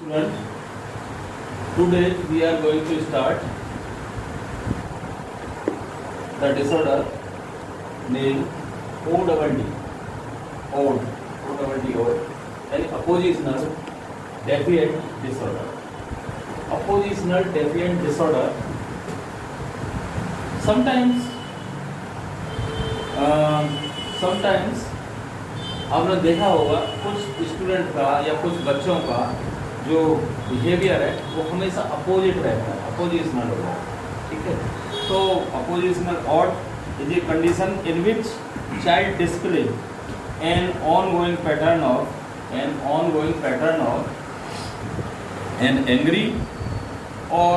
Students, today we are going to start the disorder named ODD, यानी oppositional defiant disorder. Oppositional defiant disorder sometimes आपने देखा होगा कुछ student का या कुछ बच्चों का जो बिहेवियर है वो हमेशा अपोजिट रहता है, अपोजिशनल होता है. ठीक है, तो oppositional ODD is a condition in which child display an ongoing pattern of an angry और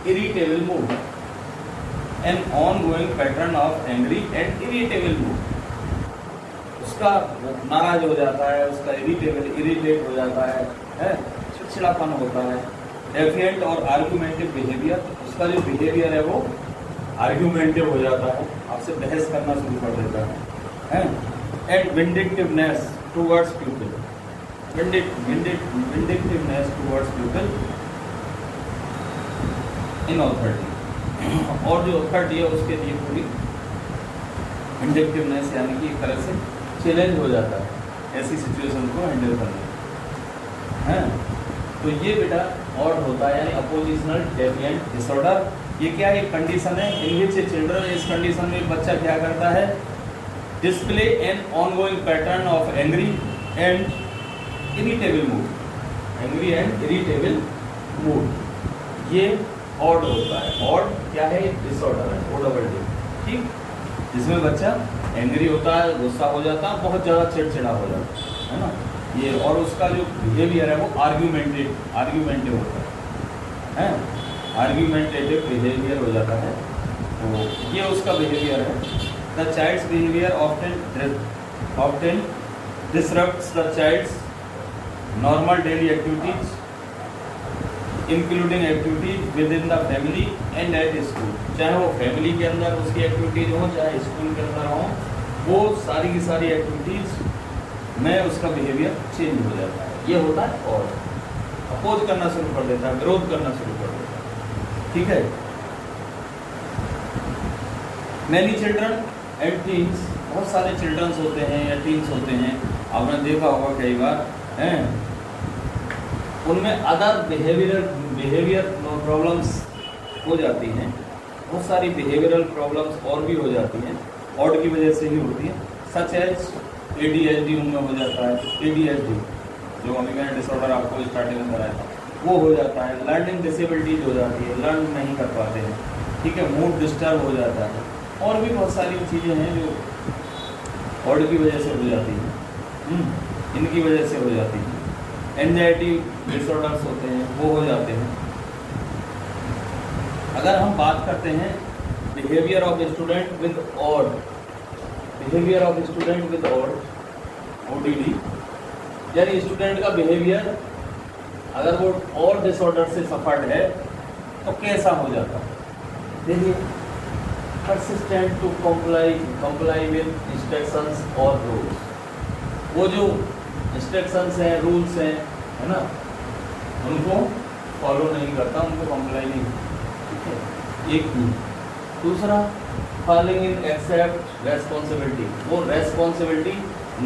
irritable mood. An ongoing pattern of angry and irritable mood. उसका नाराज हो जाता है, उसका इरिटेट हो जाता है, चिड़चिड़ापन होता है. डेफिएंट और आर्गुमेंटिव बिहेवियर, उसका जो बिहेवियर है वो आर्गुमेंटिव हो जाता है, आपसे बहस करना शुरू कर देता है. And vindictiveness towards people, vindictiveness towards people in authority. और जो अथॉरिटी है उसके लिए पूरी विंडिक्टिवनेस यानी कि एक तरह से चैलेंज हो जाता है ऐसी सिचुएशन को हैंडल करने. हैं तो ये बेटा और होता है यानी अपोजिशनल डेफिएंट डिसऑर्डर. ये क्या एक कंडीशन है इन विच चिल्ड्रन, इस कंडीशन में बच्चा क्या करता है, display an ongoing pattern of angry and irritable mood. Angry and irritable mood ये ऑड होता है. ऑड क्या है, डिसऑर्डर है, ODD. ठीक, जिसमें बच्चा एंग्री होता है, गुस्सा हो जाता है, बहुत ज़्यादा चिड़चिड़ा हो जाता है ना ये. और उसका जो बिहेवियर है वो आर्ग्यूमेंटिव होता है, आर्ग्यूमेंटेटिव बिहेवियर हो जाता है. तो ये उसका बिहेवियर है. The child's behaviour often disrupts the child's normal daily activities including activities with in the family and at school. चाहे वो फैमिली के अंदर उसकी एक्टिविटीज हो, चाहे स्कूल के अंदर हो, वो सारी की सारी एक्टिविटीज में उसका बिहेवियर चेंज हो जाता है. ये होता है और अपोज करना शुरू कर देता है, विरोध करना शुरू कर देता है. ठीक है. मैनी चिल्ड्रन एंड टीन्स, बहुत सारे चिल्ड्रंस होते हैं या टीन्स होते हैं, आपने देखा होगा कई बार हैं, उनमें अदर बिहेवियर प्रॉब्लम्स हो जाती हैं. बहुत सारी बिहेवियरल प्रॉब्लम्स और भी हो जाती हैं, ऑड की वजह से ही होती हैं. सच एज ADHD उनमें हो जाता है. ADHD जो अमेरिकन डिसऑर्डर आपको स्टार्टिंग में कराया था वो हो जाता है. लर्निंग डिसेबिलिटीज हो जाती है, लर्न नहीं कर पाते हैं. ठीक है, मूड डिस्टर्ब हो जाता है. और भी बहुत सारी चीज़ें हैं जो ऑड की वजह से हो जाती हैं, इनकी वजह से हो जाती हैं. एंजाइटी डिसऑर्डर्स होते हैं, वो हो जाते हैं. अगर हम बात करते हैं behaviour of student with odd, ODD, यानी स्टूडेंट का बिहेवियर अगर वो और डिसऑर्डर से सफर्ड है तो कैसा हो जाता है. देखिए, persistent to comply with instructions और रूल्स. वो जो इंस्ट्रक्शंस हैं, रूल्स हैं, है ना, उनको फॉलो नहीं करता, उनको कंप्लाई नहीं करता. ठीक है, एक. दूसरा, फॉलोइंग इन एक्सेप्ट रेस्पॉन्सिबिलिटी, वो रेस्पॉन्सिबिलिटी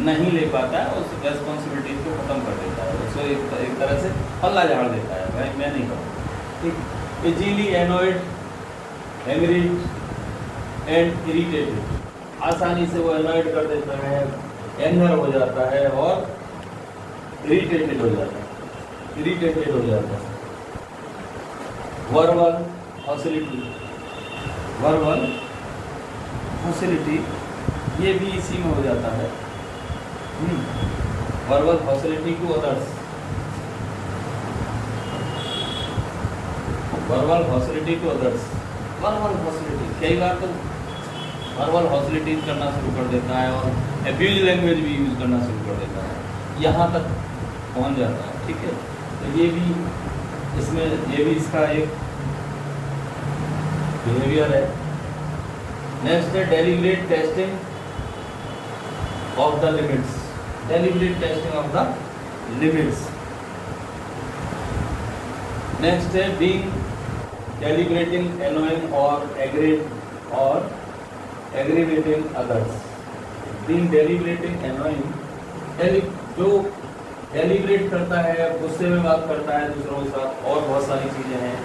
नहीं ले पाता है, उस रेस्पॉन्सिबिलिटी को ख़त्म कर देता है, उसको एक तरह से पल्ला झाड़ देता है, भाई मैं नहीं करूँ. ठीक. Easily annoyed, angry and irritated, आसानी से वो एनॉयड कर देता है, एंगर हो जाता है और इरिटेटेड हो जाता है. वर्बल हॉस्टिलिटी ये भी इसी में हो जाता है. Verbal hostility to others, verbal hostility कई बार तो वर्बल हॉस्टिलिटी करना शुरू कर देता है और एब्यूज लैंग्वेज भी यूज़ करना शुरू कर देता है, यहाँ तक पहुँच जाता है. ठीक है, तो ये भी इसका एक बिहेवियर है. नेक्स्ट है deliberate testing of the limits. Next है बीइंग डेलिब्रेटिंग एनोइंग और एग्रीवेटिंग अदर्स। बीइंग डेलिब्रेटिंग एनोइंग, जो डेलिब्रेट करता है, गुस्से में बात करता है दूसरों के साथ, और बहुत सारी चीज़ें हैं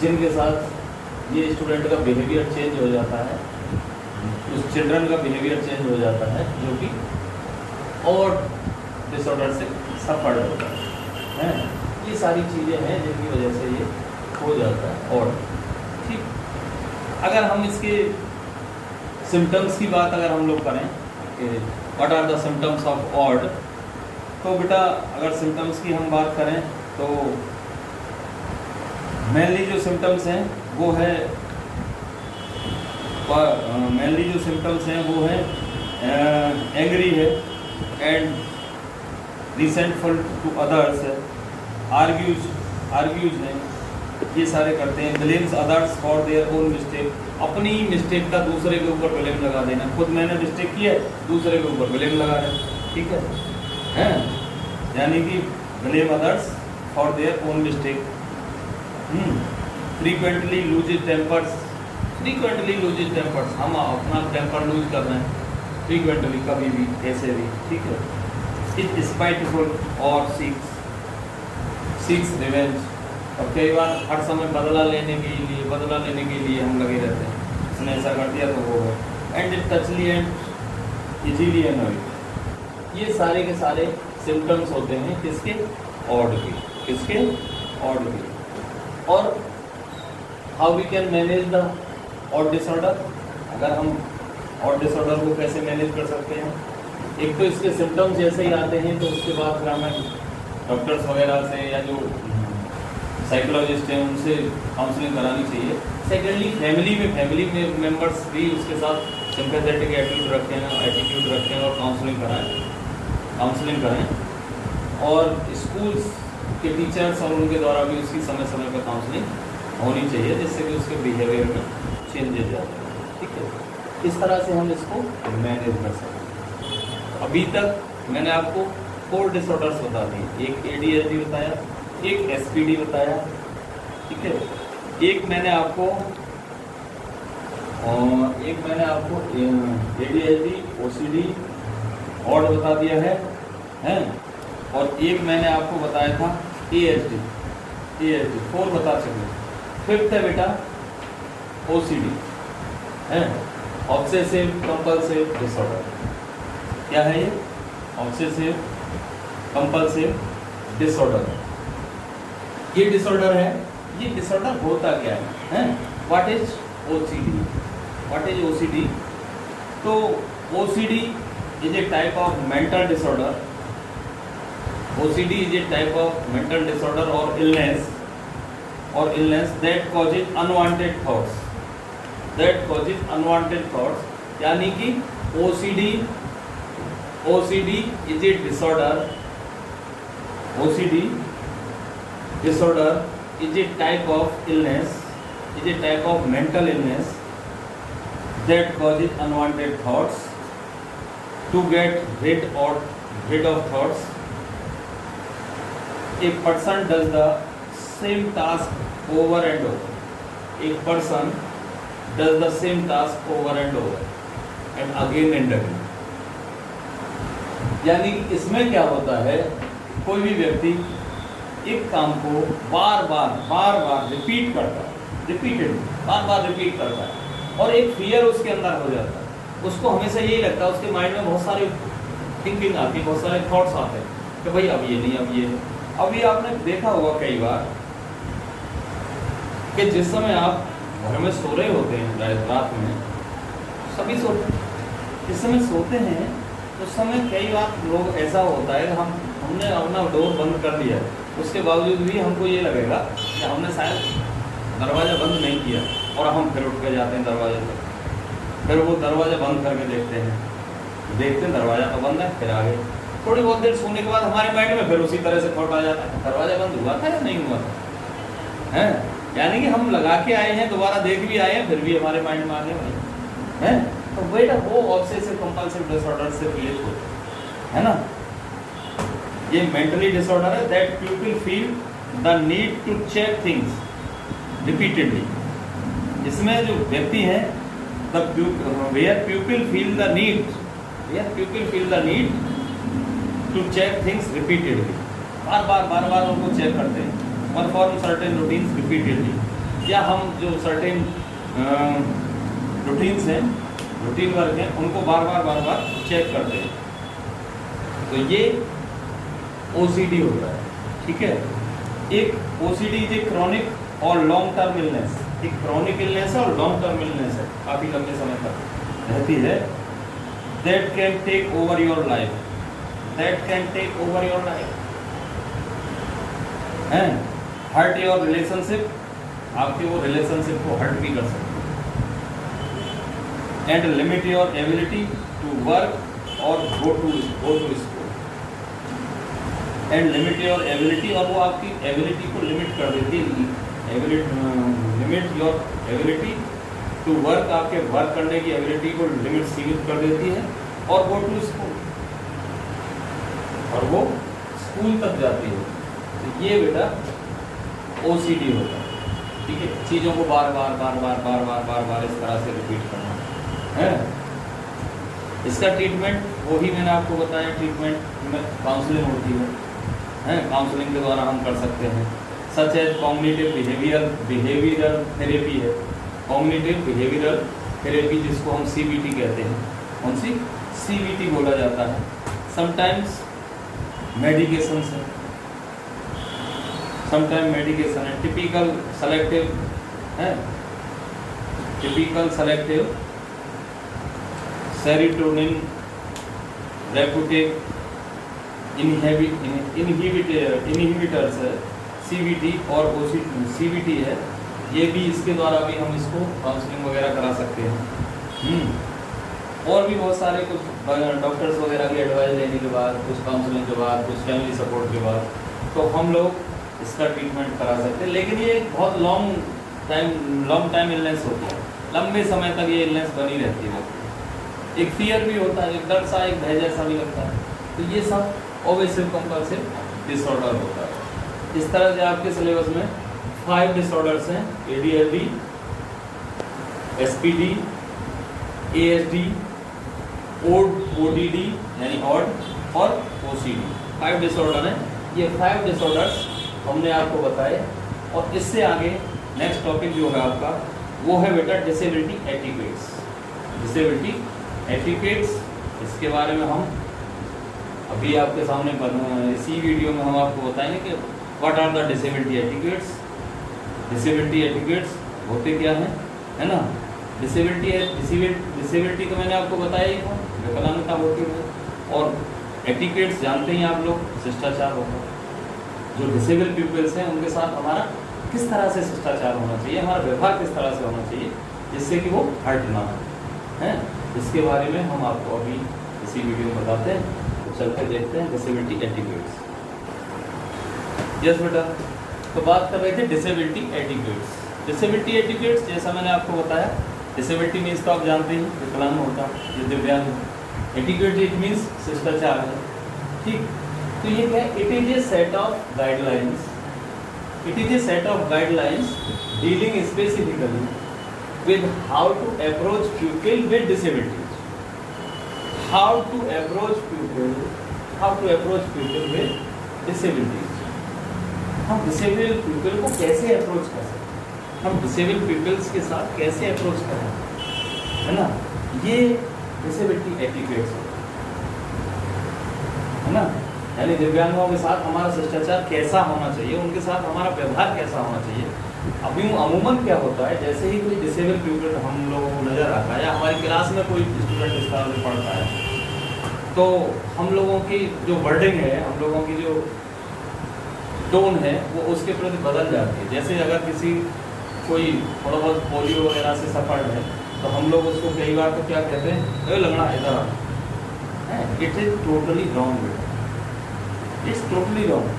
जिनके साथ ये स्टूडेंट का बिहेवियर चेंज हो जाता है, उस चिल्ड्रन का बिहेवियर चेंज हो जाता है, जो कि और डिसऑर्डर से सफर होता है। ये सारी चीज़ें हैं जिनकी वजह से ये हो जाता है। और ठीक, अगर हम इसके सिम्टम्स की बात अगर हम लोग करें कि what are the symptoms of ODD, तो बेटा अगर सिम्टम्स की हम बात करें तो मेनली जो सिम्टम्स हैं वो है एंग्री है एंड रिसेंटफुल टू अदर्स है, आर्ग्यूज हैं, ये सारे करते हैं। Blames others for their own mistake, अपनी मिस्टेक का दूसरे के ऊपर ब्लेम लगा देना, खुद मैंने मिस्टेक की है दूसरे के ऊपर ब्लेम लगा देना, ठीक है, यानी कि blame others for their own mistake. Frequently loses tempers, हम अपना टेम्पर लूज कर रहे हैं फ्रीक्वेंटली, कभी भी कैसे भी, ठीक है। इट स्पाइटफुल और सीक्स रिवेंज, और कई बार हर समय बदला लेने के लिए हम लगे रहते हैं, उसने ऐसा कर दिया तो वो है। एंड टचली एंड इजीली अनॉयड, ये सारे के सारे सिम्टम्स होते हैं किसके, ऑड के, और how we can manage the ODD disorder, अगर हम ऑड डिसऑर्डर को कैसे मैनेज कर सकते हैं। एक तो इसके सिम्टम्स जैसे ही आते हैं तो उसके बाद फिर हमें डॉक्टर्स वगैरह से या जो साइकोलॉजिस्ट हैं उनसे काउंसलिंग करानी चाहिए। सेकेंडली फैमिली में मेंबर्स भी उसके साथ सिंपैथेटिक एटीट्यूड रखें और काउंसलिंग करें, और स्कूल्स के टीचर्स और उनके द्वारा भी उसकी समय समय पर काउंसलिंग होनी चाहिए, जिससे कि उसके बिहेवियर में चेंजेस आते हैं, ठीक है। इस तरह से हम इसको मैनेज कर सकते हैं। अभी तक मैंने आपको 4 डिसऑर्डर्स बता दिए, एक ADHD बताया, एक SPD बताया, ठीक है, एक मैंने आपको ADHD, OCD, ऑड बता दिया है, और एक मैंने आपको बताया था ASD, 4 बता चुके। फिफ्थ है बेटा OCD, ऑब्सेसिव कंपल्सिव डिसऑर्डर। क्या है ये? Obsessive compulsive disorder. ये डिसऑर्डर है, ये डिसऑर्डर होता क्या है? What is OCD? तो OCD is a type of mental disorder. OCD is a type of mental disorder or illness that causes unwanted thoughts. यानी कि OCD is a disorder. OCD disorder is a type of illness, is a type of mental illness that causes unwanted thoughts. To get rid of thoughts, a person does the same task over and over. A person does the same task over and over and again. यानी इसमें क्या होता है, कोई भी व्यक्ति एक काम को बार बार रिपीट करता है, बार बार रिपीट करता है, और एक फियर उसके अंदर हो जाता है। उसको हमेशा यही लगता है, उसके माइंड में बहुत सारी थिंकिंग आती है, बहुत सारे थॉट्स आते हैं कि भाई अब ये नहीं, अब ये। अभी आपने देखा होगा कई बार कि जिस समय आप घर में सो रहे होते हैं रात में, सभी सोते, जिस समय सोते हैं उस समय कई बार लोग ऐसा होता है कि हमने अपना डोर बंद कर लिया, उसके बावजूद भी हमको ये लगेगा कि हमने शायद दरवाज़ा बंद नहीं किया, और हम फिर उठ के जाते हैं दरवाजे पर, फिर वो दरवाज़ा बंद करके देखते हैं दरवाज़ा तो बंद है, फिर आगे थोड़ी बहुत देर सोने के बाद हमारे माइंड में फिर उसी तरह से थॉट आ जाता है, दरवाज़ा बंद हुआ था या नहीं हुआ था, है। यानी कि हम लगा के आए हैं, दोबारा देख भी आए हैं, फिर भी हमारे माइंड में आ गए भाई, है। तो बेटा वो ऑब्सेसिव कंपल्सिव डिसऑर्डर से रिलेट होता है ना। ये मेंटली डिसऑर्डर है that people feel the need to check things repeatedly. इसमें जो व्यक्ति है where people feel the need to check things repeatedly, बार बार उनको चेक करते हैं। परफॉर्म सर्टेन रूटीन्स रिपीटेडली, या हम जो सर्टेन रूटीन्स हैं, रूटीन वर्क हैं, उनको बार बार चेक करते हैं। तो ये OCD होता है, ठीक है। एक OCD इज ए क्रॉनिक और लॉन्ग टर्म इलनेस, एक क्रॉनिक इलनेस है और लॉन्ग टर्म इलनेस है, काफ़ी लंबे समय तक रहती है। That can take over your life, है हर्ट योर रिलेशनशिप, आपके वो रिलेशनशिप को हर्ट भी कर सकते हैं। And limit your ability to work और go to school, and limit your ability, और वो आपकी एबिलिटी को लिमिट कर देती है। Limit your ability to work, आपके वर्क करने की एबिलिटी को लिमिट सीमित कर देती है। और गो टू स्कूल, और वो स्कूल तक जाती है। तो ये बेटा OCD होता है, ठीक है। चीज़ों को बार बार इस तरह से रिपीट करना है। इसका ट्रीटमेंट वही मैंने आपको बताया, ट्रीटमेंट में काउंसलिंग होती है, काउंसलिंग के द्वारा हम कर सकते हैं। Such as cognitive behavioural therapy है, कॉग्निटिव बिहेवियरल थेरेपी जिसको हम CBT कहते हैं, कौन सी CBT बोला जाता है। समटाइम्स मेडिकेशन है, समटाइम मेडिकेशन है। टिपिकल सेलेक्टिव सेरोटोनिन रेपुटेक इनहिबिटर्स है, CBT और CBT है। ये भी इसके द्वारा भी हम इसको काउंसलिंग वगैरह करा सकते हैं। और भी बहुत सारे कुछ डॉक्टर्स वगैरह की एडवाइस लेने के बाद, कुछ काउंसलिंग के बाद, कुछ फैमिली सपोर्ट के बाद, तो हम लोग इसका ट्रीटमेंट करा सकते हैं। लेकिन ये बहुत लॉन्ग टाइम इलनेस होती है, लंबे समय तक ये इलनेस बनी रहती है। एक फियर भी होता है, एक डर सा, एक भय जैसा भी लगता है। तो ये सब ऑब्सेसिव कंपल्सिव डिसऑर्डर होता है। इस तरह से आपके सिलेबस में 5 डिसऑर्डर्स हैं, ADHD, SPD, ASD, ODD यानी ऑड, और OCD। 5 डिसऑर्डर हैं। ये 5 डिसऑर्डर्स हमने आपको बताए। और इससे आगे नेक्स्ट टॉपिक जो है आपका, वो है बेटा डिसेबिलिटी एटिक्वेट्स। इसके बारे में हम अभी आपके सामने इसी वीडियो में हम आपको बताएंगे कि what are the disability etiquettes. Disability etiquettes होते क्या हैं, है ना। डिसेबिलिटी तो मैंने आपको बताया ही था, विकलांगता होती है। और एटिक्वेट्स जानते हैं आप लोग, शिष्टाचार होगा। जो डिसेबल पीपल्स हैं उनके साथ हमारा किस तरह से शिष्टाचार होना चाहिए, हमारा व्यवहार किस तरह से होना चाहिए, जिससे कि वो हर्ट ना हो, है। इसके बारे में हम आपको अभी इसी वीडियो में बताते हैं। तो चलकर देखते हैं डिसेबिलिटी एटिक्वेट्स। यस बेटा, तो बात कर रहे थे डिसेबिलिटी एटिक्वेट्स। डिसेबिलिटी एटिक्वेट्स जैसा मैंने आपको बताया, डिसेबिलिटी मीन्स तो आप जानते हैं विकलांग होता है, ये दिव्यांग। एटिक्वेट इट मीन्स शिष्टाचार है, ठीक। तो ये क्या है, it is a set of guidelines, dealing specifically with how to approach people with disabilities. How to approach people with disabilities. हम डिसेबल पीपल को कैसे अप्रोच कर सकते हैं, हम डिसेबल पीपल्स के साथ कैसे अप्रोच करें, है ना। ये डिसेबिलिटी एटिक्वेट्स है ना, यानी दिव्यांगों के साथ हमारा शिष्टाचार कैसा होना चाहिए, उनके साथ हमारा व्यवहार कैसा होना चाहिए। अभी अमूमन क्या होता है, जैसे ही कोई डिसेबल पीपल हम लोगों को नज़र आता है या हमारी क्लास में कोई स्टूडेंट इस तरह से पढ़ता है, तो हम लोगों की जो वर्डिंग है, हम लोगों की जो टोन है, वो उसके प्रति बदल जाती है। जैसे अगर किसी कोई थोड़ा बहुत पोलियो वगैरह से सफ़र है, तो हम लोग उसको कई बार तो क्या कहते हैं, अरे लगना इधर आ। इट इज़ टोटली रॉन्ग बेटा, इट्स टोटली रॉन्ग।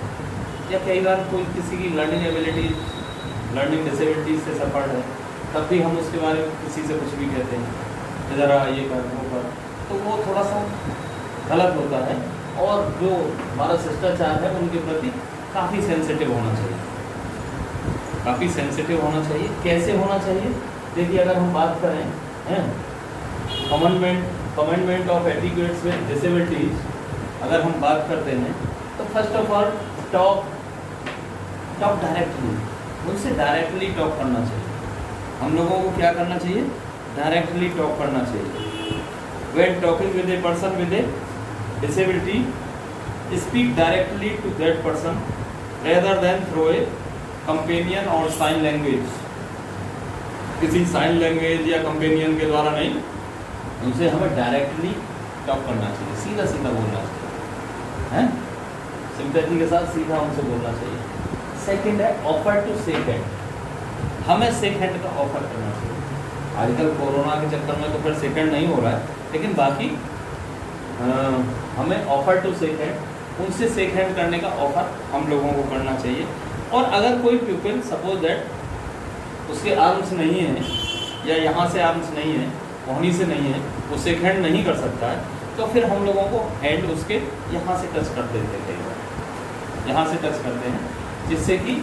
या कई बार कोई किसी की लर्निंग डिसेबिलिटीज से सफ़र है, तब भी हम उसके बारे में किसी से कुछ भी कहते हैं, इधर आ, ये कर, वो कर, तो वो थोड़ा सा गलत होता है। और जो हमारा शिष्टाचार है उनके प्रति काफ़ी सेंसिटिव होना चाहिए, काफ़ी सेंसिटिव होना चाहिए। कैसे होना चाहिए? देखिए, अगर हम बात करें हैं कमेंडमेंट ऑफ एटिक्यूट्स विद डिसेबिलिटीज, अगर हम बात करते हैं तो first of all talk directly, उनसे डायरेक्टली टॉक करना चाहिए। हम लोगों को क्या करना चाहिए? डायरेक्टली टॉक करना चाहिए। When talking with a person with a disability, speak directly to that person rather than through a companion और साइन लैंग्वेज। किसी साइन लैंग्वेज या कंपेनियन के द्वारा नहीं, उनसे हमें डायरेक्टली टॉक करना चाहिए, सीधा सीधा बोलना चाहिए, हैं? सिंपैथी के साथ सीधा उनसे बोलना चाहिए। सेकंड है ऑफर टू शेक हैंड, हमें शेक हैंड का ऑफर करना चाहिए। आजकल कोरोना के चक्कर में तो फिर शेक हैंड नहीं हो रहा है, लेकिन बाकी हमें ऑफर टू शेक हैंड, उनसे शेक हैंड करने का ऑफर हम लोगों को करना चाहिए। और अगर कोई पीपल सपोज दैट उसके आर्म्स नहीं है या यहाँ से आर्म्स नहीं है, कोहनी से नहीं है, वो शेक हैंड नहीं कर सकता है, तो फिर हम लोगों को हैंड उसके यहाँ से टच कर देते हैं, कई बार यहाँ से टच करते हैं, जिससे कि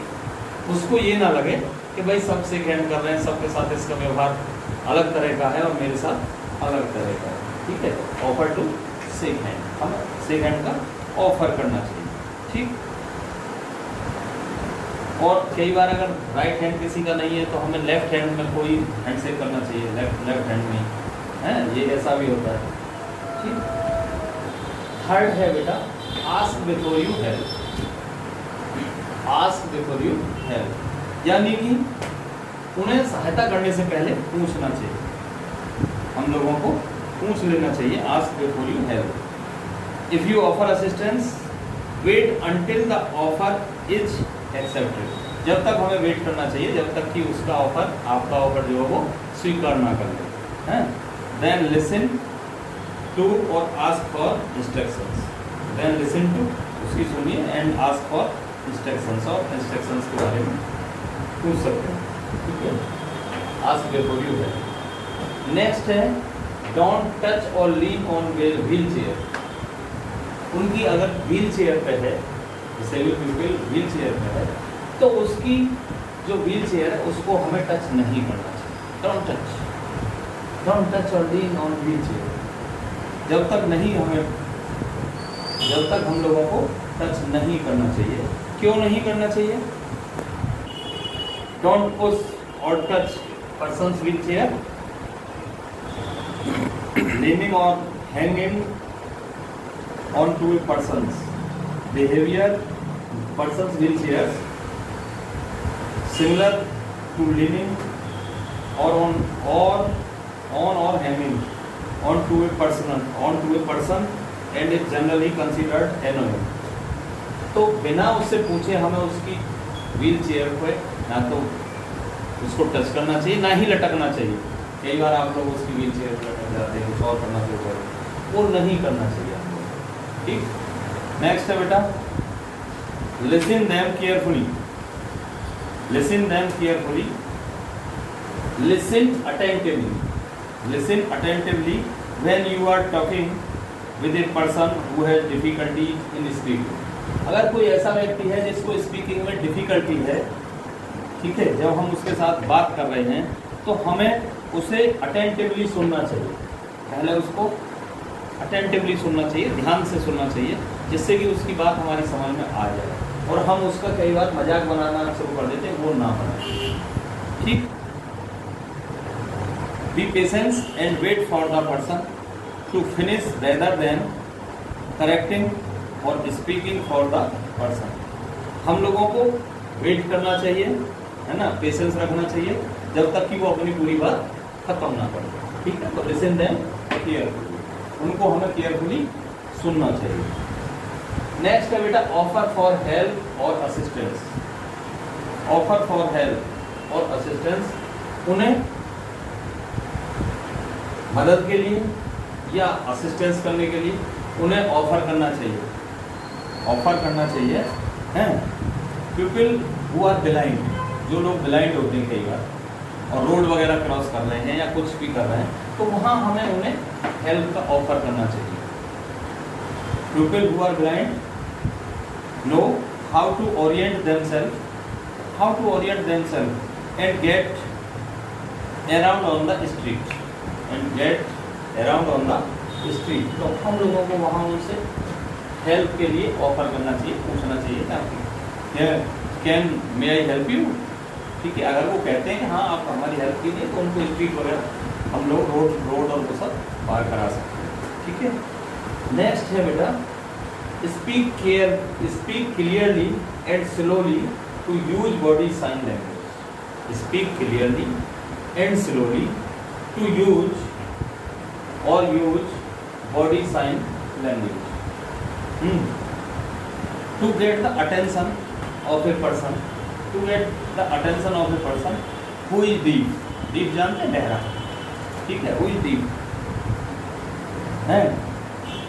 उसको ये ना लगे कि भाई सब शेक हैंड कर रहे हैं, सबके साथ इसका व्यवहार अलग तरह का है और मेरे साथ अलग तरह का है। ठीक है, ऑफर टू शेक हैंड, हमें शेक हैंड का ऑफर करना चाहिए। ठीक, और कई बार अगर राइट हैंड किसी का नहीं है तो हमें लेफ्ट हैंड में कोई हैंड शेक करना चाहिए, लेफ्ट हैंड में है, ये ऐसा भी होता है। ठीक, थर्ड है बेटा ask before you help, ask before you help, यानी कि उन्हें सहायता करने से पहले पूछना चाहिए, हम लोगों को पूछ लेना चाहिए। Ask before you help. If you offer assistance wait until the offer is accepted, जब तक हमें वेट करना चाहिए जब तक कि उसका ऑफर, आपका ऑफर जो है वो स्वीकार ना कर ले, हैं? देन लिसन टू और ask for instructions, then listen to, उसकी सुनिए, एंड आस्क फॉर इंस्ट्रक्शंस, और इंस्ट्रक्शंस के बारे में पूछ सकते हैं। ठीक है, ask before you help. Next है डोंट टच और लीन ऑन व्हील चेयर, उनकी अगर व्हील चेयर पे है, डिसेबल्ड पीपल व्हील चेयर पे है, तो उसकी जो व्हील चेयर है उसको हमें टच नहीं करना चाहिए। डोंट टच और लीन ऑन व्हील चेयर, जब तक हम लोगों को टच नहीं करना चाहिए। क्यों नहीं करना चाहिए? डोंट पुश और touch persons wheel chair, leaning or hanging on to a person's behavior, person's wheelchairs similar to leaning or on or hanging on to a person and is generally considered annoying। तो बिना उससे पूछे हमें उसकी wheel chair पे ना तो उसको टच करना चाहिए, ना ही लटकना चाहिए। कई बार आप लोग उसकी व्हील चेयर पर लटक जाते हैं, कुछ और करना शुरू करें, वो नहीं करना चाहिए आपको। ठीक, नेक्स्ट है बेटा listen them carefully, listen them carefully, listen attentively when you are talking with a person who has difficulty in speaking. अगर कोई ऐसा व्यक्ति है जिसको स्पीकिंग में डिफिकल्टी है, ठीक है, जब हम उसके साथ बात कर रहे हैं तो हमें उसे अटेंटिवली सुनना चाहिए। पहले उसको अटेंटिवली सुनना चाहिए, ध्यान से सुनना चाहिए, जिससे कि उसकी बात हमारी समझ में आ जाए और हम उसका कई बार मजाक बनाना शुरू कर देते हैं, वो ना बनाए। ठीक, be patience and wait for the person to finish rather than correcting और स्पीकिंग फॉर द पर्सन। हम लोगों को वेट करना चाहिए, है ना, पेशेंस रखना चाहिए जब तक कि वो अपनी पूरी बात खत्म ना करे। ठीक है, तो लिसन देम केयरफुली, उनको हमें केयरफुली सुनना चाहिए। नेक्स्ट है बेटा ऑफर फॉर हेल्प और असिस्टेंस। ऑफर फॉर हेल्प और असिस्टेंस, उन्हें मदद के लिए या असिस्टेंस करने के लिए उन्हें ऑफर करना चाहिए, ऑफर करना चाहिए, हैं? पीपल हु आर ब्लाइंड, जो लोग ब्लाइंड होते हैं कई बार और रोड वगैरह क्रॉस कर रहे हैं या कुछ भी कर रहे हैं, तो वहाँ हमें उन्हें हेल्प का ऑफर करना चाहिए। People who are blind know how to orient themself and get around on the street तो हम लोगों को वहाँ उनसे हेल्प के लिए ऑफर करना चाहिए, पूछना चाहिए can may I help you. ठीक है, अगर वो कहते हैं कि हाँ आप हमारी हेल्प कीजिए तो उनको स्ट्रीट वगैरह हम लोग रोड और वो सब पार करा सकते हैं। ठीक है, नेक्स्ट है बेटा speak clearly and slowly to use body sign language. Speak clearly and slowly to use body sign language to get the attention of a person who is deep जानते हैं गहरा। ठीक है, who is deep है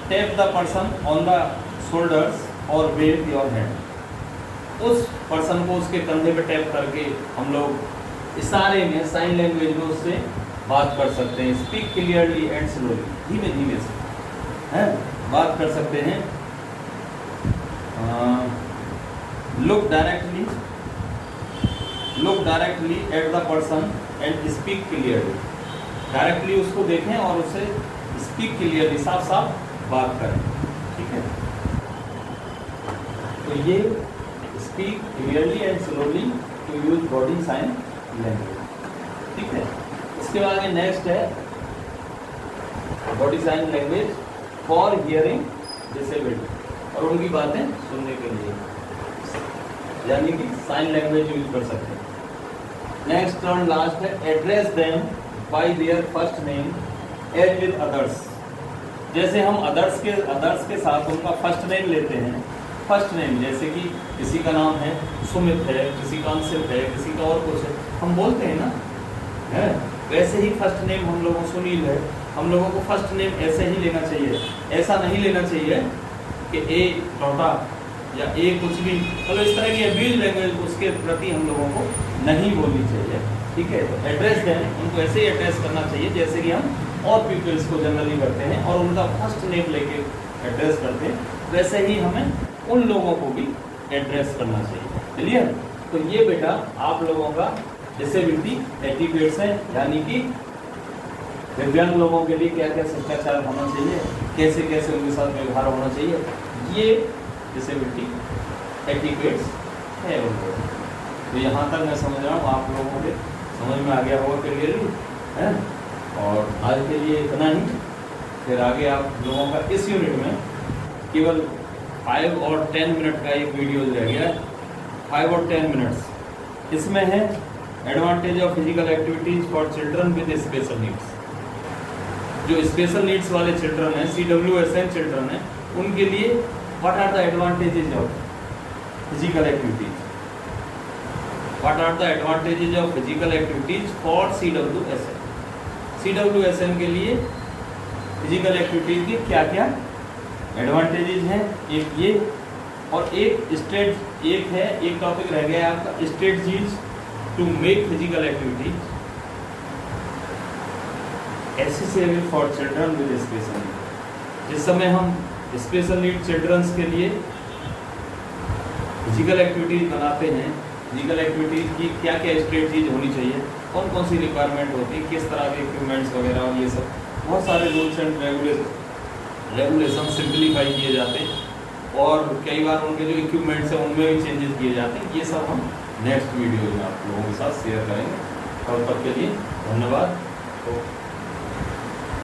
tap the person on the shoulders or wave your hand। उस person को उसके कंधे पे टैप करके हम लोग इशारे में साइन लैंग्वेज में उससे बात कर सकते हैं। स्पीक क्लियरली एंड स्लोली, धीमे धीमे से है बात कर सकते हैं। Look directly at the person and speak clearly. Directly उसको देखें और उससे स्पीक क्लियरली, साफ साफ बात करें। ठीक है, तो ये speak clearly and slowly to use body sign language. ठीक है, इसके बाद नेक्स्ट है body sign language for hearing disability, और उनकी बातें सुनने के लिए, यानी कि साइन लैंग्वेज यूज कर सकते हैं। नेक्स्ट और लास्ट है address them by their first name as with others. जैसे हम अदर्स के साथ उनका फर्स्ट नेम लेते हैं, फर्स्ट नेम जैसे कि किसी का नाम है सुमित है, किसी का अंशित है, किसी का और कुछ है, हम बोलते हैं ना है, वैसे ही फर्स्ट नेम हम लोगों सुनील है, हम लोगों को फर्स्ट नेम ऐसे ही लेना चाहिए। ऐसा नहीं लेना चाहिए कि ए टोटा या ए कुछ भी, मतलब इस तरह की अब्यूज लैंग्वेज उसके प्रति हम लोगों को नहीं बोलनी चाहिए। ठीक है, तो एड्रेस दें, उनको ऐसे ही एड्रेस करना चाहिए जैसे कि हम और पीपल्स को जनरली करते हैं और उनका फर्स्ट नेम लेके एड्रेस करते हैं, वैसे ही हमें उन लोगों को भी एड्रेस करना चाहिए। क्लियर? तो ये बेटा आप लोगों का डिसेबिलिटी एटिट्यूड्स है, यानी कि दिव्यांग लोगों के लिए क्या क्या शिष्टाचार होना चाहिए, कैसे कैसे उनके साथ व्यवहार होना चाहिए, ये डिसेबिलिटी एटिट्यूड्स है उनको। तो यहाँ तक मैं समझ रहा हूँ आप लोगों के समझ में आ गया होगा क्लियरली है। और आज के लिए इतना ही, फिर आगे आप लोगों का इस यूनिट में केवल 5 और 10 मिनट का एक वीडियो रह गया है, 5 और 10 मिनट्स। इसमें है advantage of physical activities for children with special needs. जो स्पेशल नीड्स वाले चिल्ड्रन हैं, CWSN चिल्ड्रन हैं, उनके लिए what are the advantages of physical activities, what are the advantages of physical activities for CWSN के लिए फिजिकल एक्टिविटीज की क्या क्या एडवांटेजेस हैं, एक ये, और एक टॉपिक रह गया है आपका strategies to make physical activities accessible for children with special need. जिस समय हम स्पेशल नीड चिल्ड्रंस के लिए फिजिकल एक्टिविटीज बनाते हैं, फिजिकल एक्टिविटीज की क्या क्या स्ट्रेटजीज होनी चाहिए, कौन कौन सी रिक्वायरमेंट होती है, किस तरह के इक्विपमेंट्स वगैरह, और ये सब बहुत सारे रूल्स एंड रेगुलेशन सिंप्लीफाई किए जाते हैं, और कई बार उनके जो इक्विपमेंट्स हैं उनमें भी चेंजेस किए जाते हैं। ये सब हम नेक्स्ट वीडियो में आप लोगों के साथ शेयर करेंगे। तब तक के लिए धन्यवाद। तो